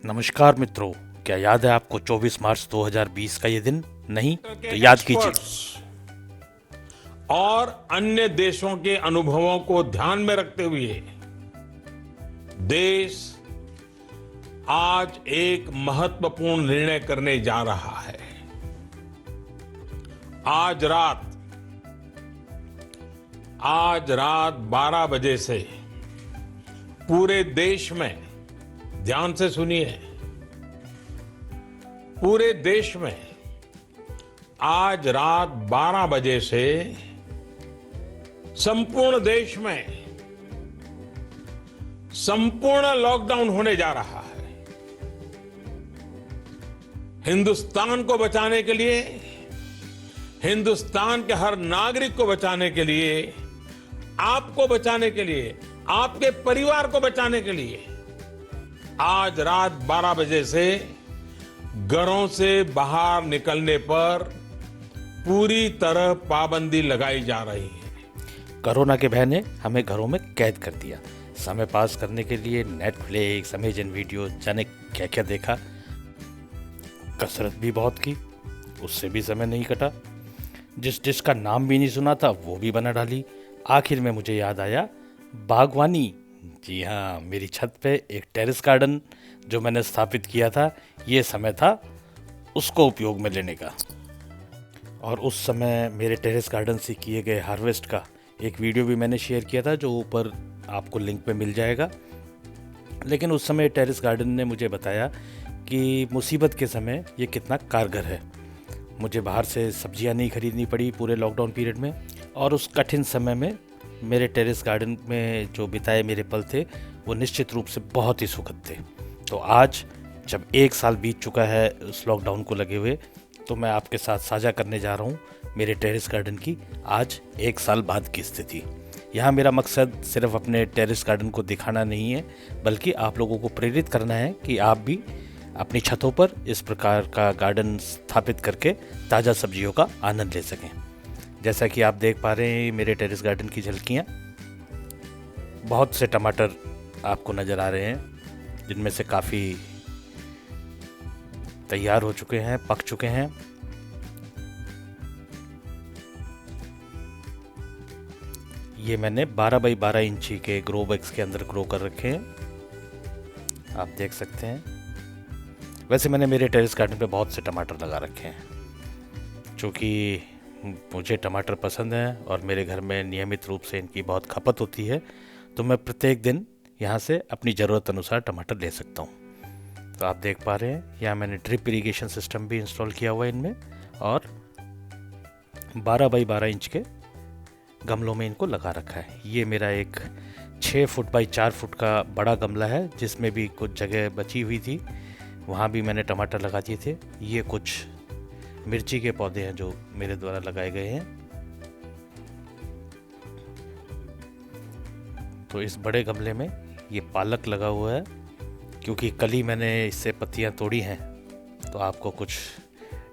नमस्कार मित्रों, क्या याद है आपको 24 मार्च 2020 का ये दिन? नहीं तो याद कीजिए। और अन्य देशों के अनुभवों को ध्यान में रखते हुए देश आज एक महत्वपूर्ण निर्णय करने जा रहा है। आज रात 12 बजे से पूरे देश में, ध्यान से सुनिए, पूरे देश में आज रात 12 बजे से संपूर्ण देश में संपूर्ण लॉकडाउन होने जा रहा है। हिंदुस्तान को बचाने के लिए, हिंदुस्तान के हर नागरिक को बचाने के लिए, आपको बचाने के लिए, आपके परिवार को बचाने के लिए आज रात 12 बजे से घरों से बाहर निकलने पर पूरी तरह पाबंदी लगाई जा रही है। कोरोना के भय ने हमें घरों में कैद कर दिया। समय पास करने के लिए नेटफ्लिक्स, अमेजन वीडियो, जाने क्या क्या देखा। कसरत भी बहुत की, उससे भी समय नहीं कटा। जिस डिश का नाम भी नहीं सुना था वो भी बना डाली। आखिर में मुझे याद आया, बागवानी। जी हाँ, मेरी छत पे एक टेरेस गार्डन जो मैंने स्थापित किया था, ये समय था उसको उपयोग में लेने का। और उस समय मेरे टेरेस गार्डन से किए गए हार्वेस्ट का एक वीडियो भी मैंने शेयर किया था, जो ऊपर आपको लिंक पे मिल जाएगा। लेकिन उस समय टेरेस गार्डन ने मुझे बताया कि मुसीबत के समय ये कितना कारगर है। मुझे बाहर से सब्जियां नहीं खरीदनी पड़ी पूरे लॉकडाउन पीरियड में, और उस कठिन समय में मेरे टेरेस गार्डन में जो बिताए मेरे पल थे वो निश्चित रूप से बहुत ही सुखद थे। तो आज जब 1 साल बीत चुका है उस लॉकडाउन को लगे हुए, तो मैं आपके साथ साझा करने जा रहा हूँ मेरे टेरेस गार्डन की आज 1 साल बाद की स्थिति। यहाँ मेरा मकसद सिर्फ अपने टेरेस गार्डन को दिखाना नहीं है, बल्कि आप लोगों को प्रेरित करना है कि आप भी अपनी छतों पर इस प्रकार का गार्डन स्थापित करके ताज़ा सब्जियों का आनंद ले सकें। जैसा कि आप देख पा रहे हैं मेरे टेरेस गार्डन की झलकियाँ, बहुत से टमाटर आपको नज़र आ रहे हैं, जिनमें से काफ़ी तैयार हो चुके हैं, पक चुके हैं। ये मैंने 12 बाई 12 इंची के ग्रो बैग्स के अंदर ग्रो कर रखे हैं, आप देख सकते हैं। वैसे मैंने मेरे टेरेस गार्डन पे बहुत से टमाटर लगा रखे हैं, क्योंकि मुझे टमाटर पसंद हैं और मेरे घर में नियमित रूप से इनकी बहुत खपत होती है, तो मैं प्रत्येक दिन यहाँ से अपनी ज़रूरत अनुसार टमाटर ले सकता हूँ। तो आप देख पा रहे हैं यहाँ मैंने ड्रिप इरिगेशन सिस्टम भी इंस्टॉल किया हुआ है इनमें, और 12 बाई 12 इंच के गमलों में इनको लगा रखा है। ये मेरा एक 6 फुट बाई 4 फुट का बड़ा गमला है, जिसमें भी कुछ जगह बची हुई थी, वहाँ भी मैंने टमाटर लगा दिए थे। ये कुछ मिर्ची के पौधे हैं जो मेरे द्वारा लगाए गए हैं। तो इस बड़े गमले में ये पालक लगा हुआ है, क्योंकि कल ही मैंने इससे पत्तियां तोड़ी हैं, तो आपको कुछ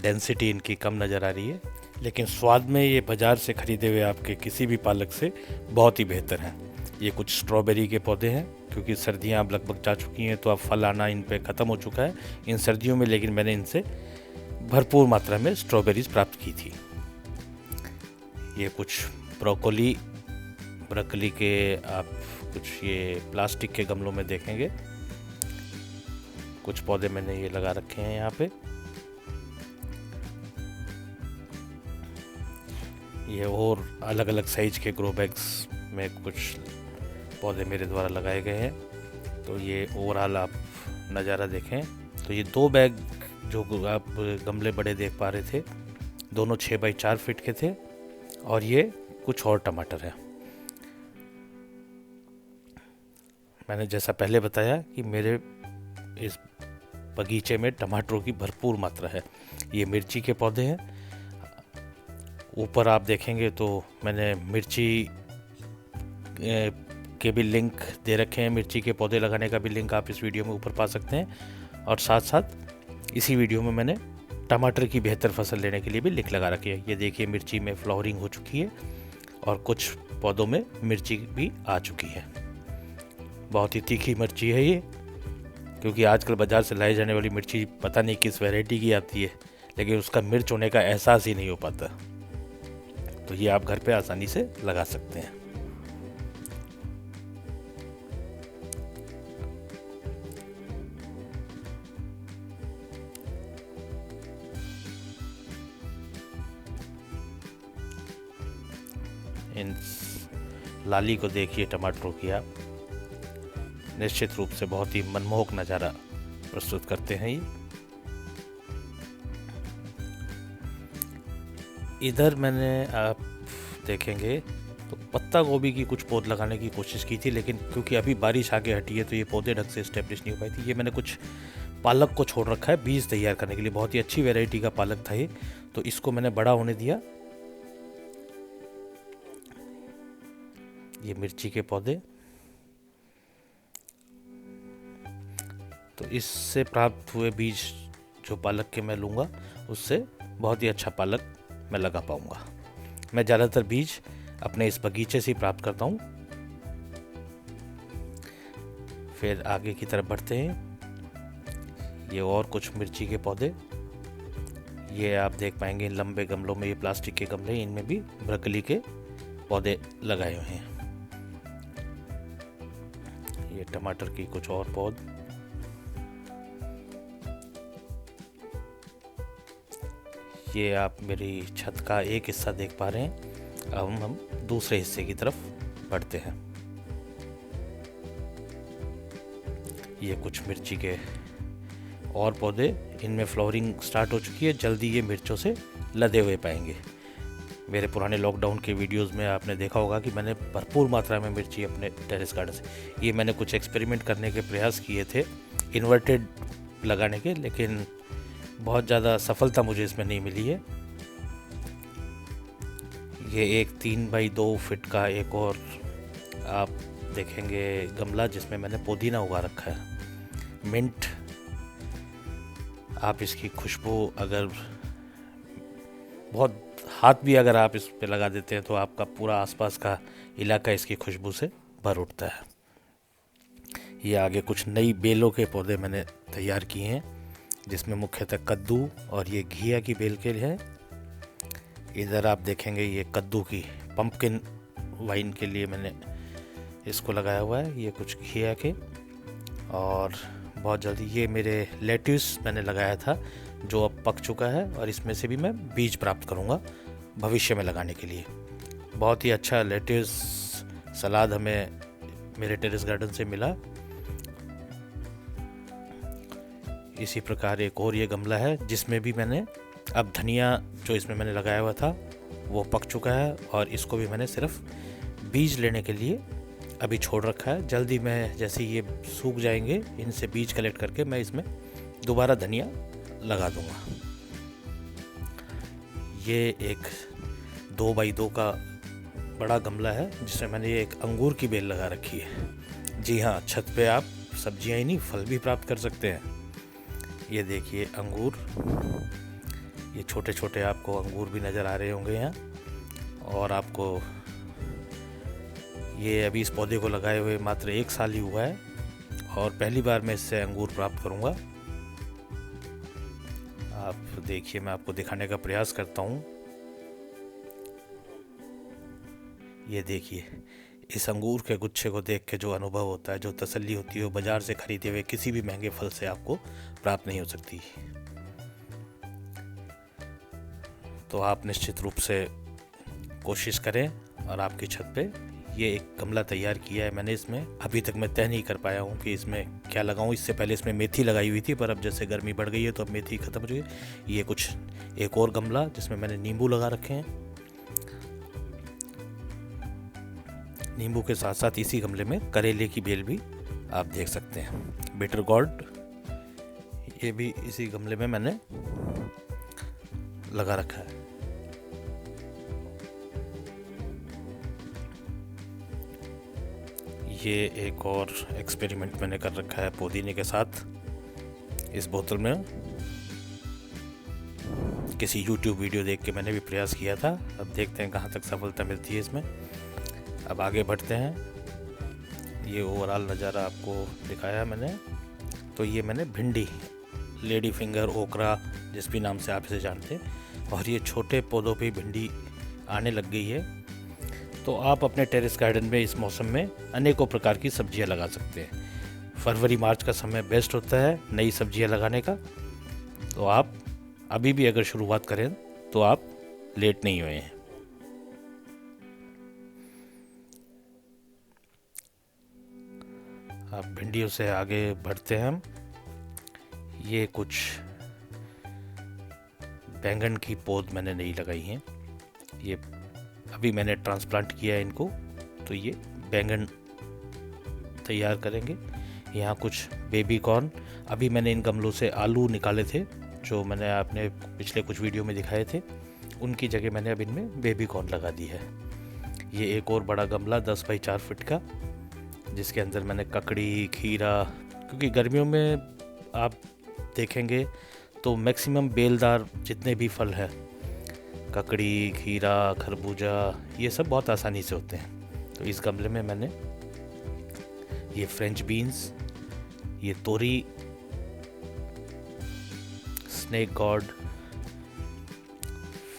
डेंसिटी इनकी कम नज़र आ रही है, लेकिन स्वाद में ये बाज़ार से ख़रीदे हुए आपके किसी भी पालक से बहुत ही बेहतर हैं। ये कुछ स्ट्रॉबेरी के पौधे हैं, क्योंकि सर्दियां अब लगभग जा चुकी हैं, तो अब फल आना इन पे ख़त्म हो चुका है इन सर्दियों में, लेकिन मैंने इनसे भरपूर मात्रा में स्ट्रॉबेरीज प्राप्त की थी। ये कुछ ब्रोकली के आप कुछ ये प्लास्टिक के गमलों में देखेंगे, कुछ पौधे मैंने ये लगा रखे हैं यहाँ पे। ये और अलग अलग साइज के ग्रो बैग्स में कुछ पौधे मेरे द्वारा लगाए गए हैं। तो ये ओवरऑल आप नज़ारा देखें तो ये 2 बैग जो आप गमले बड़े देख पा रहे थे, दोनों 6 बाई 4 फीट के थे, और ये कुछ और टमाटर है। मैंने जैसा पहले बताया कि मेरे इस बगीचे में टमाटरों की भरपूर मात्रा है। ये मिर्ची के पौधे हैं। ऊपर आप देखेंगे तो मैंने मिर्ची के भी लिंक दे रखे हैं, मिर्ची के पौधे लगाने का भी लिंक आप इस वीडियो में ऊपर पा सकते हैं। और साथ साथ इसी वीडियो में मैंने टमाटर की बेहतर फसल लेने के लिए भी लिंक लगा रखी है। ये देखिए मिर्ची में फ्लावरिंग हो चुकी है और कुछ पौधों में मिर्ची भी आ चुकी है। बहुत ही तीखी मिर्ची है ये, क्योंकि आजकल बाज़ार से लाई जाने वाली मिर्ची पता नहीं किस वैरायटी की आती है, लेकिन उसका मिर्च होने का एहसास ही नहीं हो पाता। तो ये आप घर पे आसानी से लगा सकते हैं। इन लाली को देखिए टमाटरों की, आप निश्चित रूप से बहुत ही मनमोहक नज़ारा प्रस्तुत करते हैं ये। इधर मैंने आप देखेंगे तो पत्ता गोभी की कुछ पौध लगाने की कोशिश की थी, लेकिन क्योंकि अभी बारिश आगे हटी है तो ये पौधे ढंग से इस्टेब्लिश नहीं हो पाई थी। ये मैंने कुछ पालक को छोड़ रखा है बीज तैयार करने के लिए, बहुत ही अच्छी वैरायटी का पालक था ये, तो इसको मैंने बड़ा होने दिया। ये मिर्ची के पौधे, तो इससे प्राप्त हुए बीज जो पालक के मैं लूँगा उससे बहुत ही अच्छा पालक मैं लगा पाऊँगा। मैं ज़्यादातर बीज अपने इस बगीचे से ही प्राप्त करता हूँ। फिर आगे की तरफ बढ़ते हैं। ये और कुछ मिर्ची के पौधे, ये आप देख पाएंगे लंबे गमलों में, ये प्लास्टिक के गमले, इनमें भी ब्रोकली के पौधे लगाए हुए हैं। ये टमाटर की कुछ और पौध, ये आप मेरी छत का एक हिस्सा देख पा रहे हैं। अब हम दूसरे हिस्से की तरफ बढ़ते हैं। ये कुछ मिर्ची के और पौधे, इनमें फ्लावरिंग स्टार्ट हो चुकी है, जल्दी ये मिर्चों से लदे हुए पाएंगे। मेरे पुराने लॉकडाउन के वीडियोस में आपने देखा होगा कि मैंने भरपूर मात्रा में मिर्ची अपने टेरेस गार्डन से, ये मैंने कुछ एक्सपेरिमेंट करने के प्रयास किए थे इन्वर्टेड लगाने के, लेकिन बहुत ज़्यादा सफलता मुझे इसमें नहीं मिली है। ये एक 3 बाई 2 फीट का एक और आप देखेंगे गमला जिसमें मैंने पुदीना उगा रखा है, मिंट। आप इसकी खुशबू अगर बहुत हाथ भी अगर आप इस पे लगा देते हैं तो आपका पूरा आसपास का इलाका इसकी खुशबू से भर उठता है। ये आगे कुछ नई बेलों के पौधे मैंने तैयार किए हैं, जिसमें मुख्यतः कद्दू और ये घिया की बेल के हैं। इधर आप देखेंगे ये कद्दू की पंपकिन वाइन के लिए मैंने इसको लगाया हुआ है। ये कुछ घिया के, और बहुत जल्दी ये मेरे लेट्यूस मैंने लगाया था जो अब पक चुका है, और इसमें से भी मैं बीज प्राप्त करूंगा भविष्य में लगाने के लिए। बहुत ही अच्छा लेट्यूस सलाद हमें मेरे टेरेस गार्डन से मिला। इसी प्रकार एक और ये गमला है जिसमें भी मैंने अब धनिया जो इसमें मैंने लगाया हुआ था वो पक चुका है, और इसको भी मैंने सिर्फ बीज लेने के लिए अभी छोड़ रखा है। जल्दी मैं जैसे ये सूख जाएंगे इनसे बीज कलेक्ट करके मैं इसमें दोबारा धनिया लगा दूंगा। ये एक 2 बाई 2 का बड़ा गमला है जिसमें मैंने एक अंगूर की बेल लगा रखी है। जी हाँ, छत पे आप सब्जियां ही नहीं फल भी प्राप्त कर सकते हैं। ये देखिए अंगूर, ये छोटे छोटे आपको अंगूर भी नज़र आ रहे होंगे यहाँ। और आपको ये अभी इस पौधे को लगाए हुए मात्र 1 साल ही हुआ है, और पहली बार मैं इससे अंगूर प्राप्त करूँगा। आप देखिए, मैं आपको दिखाने का प्रयास करता हूँ। ये देखिए, इस अंगूर के गुच्छे को देख के जो अनुभव होता है, जो तसल्ली होती है, वो बाज़ार से खरीदे हुए किसी भी महंगे फल से आपको प्राप्त नहीं हो सकती। तो आप निश्चित रूप से कोशिश करें, और आपकी छत पे ये एक गमला तैयार किया है मैंने। इसमें अभी तक मैं तय नहीं कर पाया हूँ कि इसमें क्या लगाऊँ। इससे पहले इसमें मेथी लगाई हुई थी, पर अब जैसे गर्मी बढ़ गई है तो अब मेथी ख़त्म हो गई। ये कुछ एक और गमला जिसमें मैंने नींबू लगा रखे हैं। नींबू के साथ साथ इसी गमले में करेले की बेल भी आप देख सकते हैं। बिटर गोर्ड, ये भी इसी गमले में मैंने लगा रखा है। ये एक और एक्सपेरिमेंट मैंने कर रखा है पुदीने के साथ। इस बोतल में किसी YouTube वीडियो देख के मैंने भी प्रयास किया था। अब देखते हैं कहाँ तक सफलता मिलती है इसमें। अब आगे बढ़ते हैं। ये ओवरऑल नज़ारा आपको दिखाया मैंने। तो ये मैंने भिंडी, लेडी फिंगर, ओकरा, जिस भी नाम से आप इसे जानते हैं, और ये छोटे पौधों पे भिंडी आने लग गई है। तो आप अपने टेरेस गार्डन में इस मौसम में अनेकों प्रकार की सब्जियां लगा सकते हैं। फरवरी मार्च का समय बेस्ट होता है नई सब्जियां लगाने का। तो आप अभी भी अगर शुरुआत करें तो आप लेट नहीं हुए हैं। अब भिंडियों से आगे बढ़ते हैं हम। ये कुछ बैंगन की पौध मैंने नहीं लगाई हैं, ये अभी मैंने ट्रांसप्लांट किया है इनको, तो ये बैंगन तैयार करेंगे। यहाँ कुछ बेबी कॉर्न, अभी मैंने इन गमलों से आलू निकाले थे जो मैंने आपने पिछले कुछ वीडियो में दिखाए थे, उनकी जगह मैंने अब इनमें बेबी कॉर्न लगा दी है। ये एक और बड़ा गमला 10 बाई 4 फीट का, जिसके अंदर मैंने ककड़ी, खीरा, क्योंकि गर्मियों में आप देखेंगे तो मैक्सिमम बेलदार जितने भी फल हैं, ककड़ी, खीरा, खरबूजा, ये सब बहुत आसानी से होते हैं। तो इस गमले में मैंने ये फ्रेंच बीन्स, ये तोरी, स्नेक गॉड,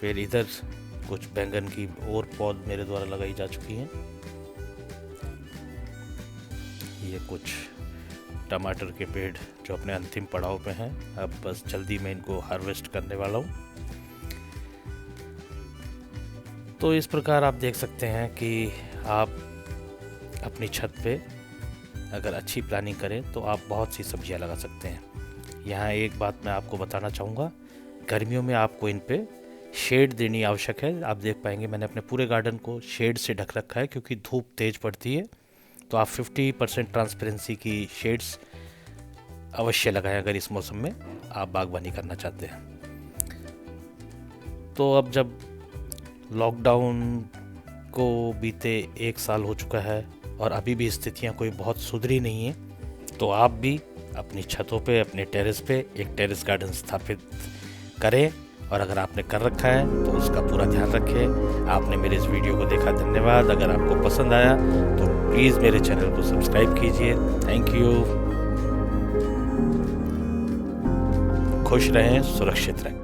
फिर इधर कुछ बैंगन की और पौध मेरे द्वारा लगाई जा चुकी हैं। ये कुछ टमाटर के पेड़ जो अपने अंतिम पड़ाव पे हैं, अब बस जल्दी मैं इनको हार्वेस्ट करने वाला हूँ। तो इस प्रकार आप देख सकते हैं कि आप अपनी छत पे अगर अच्छी प्लानिंग करें तो आप बहुत सी सब्जियां लगा सकते हैं। यहाँ एक बात मैं आपको बताना चाहूँगा, गर्मियों में आपको इन पे शेड देनी आवश्यक है। आप देख पाएंगे मैंने अपने पूरे गार्डन को शेड से ढक रखा है, क्योंकि धूप तेज पड़ती है। तो आप 50% ट्रांसपेरेंसी की शेड्स अवश्य लगाएं अगर इस मौसम में आप बागवानी करना चाहते हैं। तो अब जब लॉकडाउन को बीते 1 साल हो चुका है और अभी भी स्थितियां कोई बहुत सुधरी नहीं है, तो आप भी अपनी छतों पे, अपने टेरेस पे एक टेरेस गार्डन स्थापित करें। और अगर आपने कर रखा है तो उसका पूरा ध्यान रखें। आपने मेरे इस वीडियो को देखा, धन्यवाद। अगर आपको पसंद आया तो प्लीज़ मेरे चैनल को सब्सक्राइब कीजिए। Thank you. खुश रहें, सुरक्षित रहें।